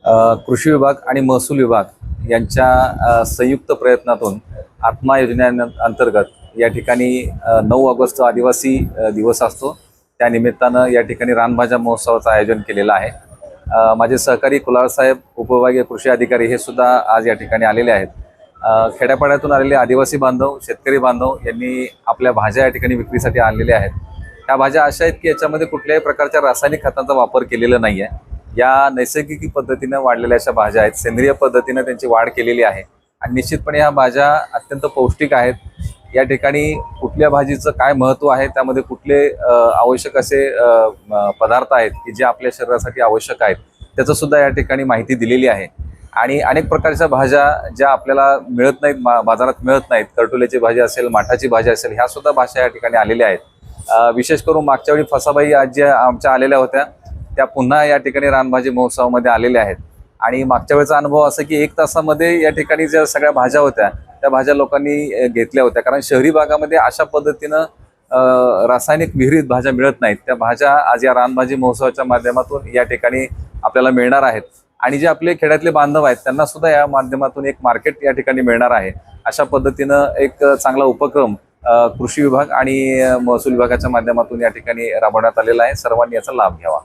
कृषी विभाग आणि महसूल विभाग यांच्या संयुक्त प्रयत्नातून आत्मा योजनेअंतर्गत या ठिकाणी 9 ऑगस्ट आदिवासी दिवस असतो. त्या निमित्तानं या ठिकाणी रानभाज्या महोत्सवाचं आयोजन केलेलं आहे. माझे सहकारी कुलाळ साहेब, उपविभागीय कृषी अधिकारी हे सुद्धा आज या ठिकाणी आलेले आहेत. खेड्यापाड्यातून आलेले आदिवासी बांधव, शेतकरी बांधव यांनी आपल्या भाज्या या ठिकाणी विक्रीसाठी आणलेल्या आहेत. ह्या भाज्या अशा आहेत की याच्यामध्ये कुठल्याही प्रकारच्या रासायनिक खतांचा वापर केलेला नाही आहे. या नैसर्गिक पद्धतीने वाढलेल्या अशा भाज्या आहेत. सेंद्रिय पद्धतीने त्यांची वाढ केलेली आहे आणि निश्चितपणे ह्या भाज्या अत्यंत पौष्टिक आहेत. या ठिकाणी कुठल्या भाजीचं काय महत्त्व आहे, त्यामध्ये कुठले आवश्यक असे पदार्थ आहेत की जे आपल्या शरीरासाठी आवश्यक आहेत, त्याचं सुद्धा या ठिकाणी माहिती दिलेली आहे. आणि अनेक प्रकारच्या भाज्या ज्या आपल्याला मिळत नाहीत, बाजारात मिळत नाहीत, करटुल्याची भाजी असेल, माठाची भाजी असेल, ह्या सुद्धा भाज्या या ठिकाणी आलेल्या आहेत. विशेष करून मागच्या वेळी फसाबाई आज ज्या आमच्या आलेल्या होत्या त्या पुन्हा या ठिकाणी रानभाजी महोत्सवामध्ये आलेल्या आहेत. आणि मागच्या वेळेचा अनुभव असा की 1 तासामध्ये या ठिकाणी ज्या सगळ्या भाज्या होत्या त्या भाज्या लोकांनी घेतल्या होत्या. कारण शहरी भागामध्ये अशा पद्धतीनं रासायनिक विहिरीत भाज्या मिळत नाहीत. त्या भाज्या आज या रानभाजी महोत्सवाच्या माध्यमातून या ठिकाणी आपल्याला मिळणार आहेत. आणि जे आपले खेड्यातले बांधव आहेत त्यांना सुद्धा या माध्यमातून एक मार्केट या ठिकाणी मिळणार आहे. अशा पद्धतीनं एक चांगला उपक्रम कृषी विभाग आणि महसूल विभागाच्या माध्यमातून या ठिकाणी राबवण्यात आलेला आहे. सर्वांनी याचा लाभ घ्यावा.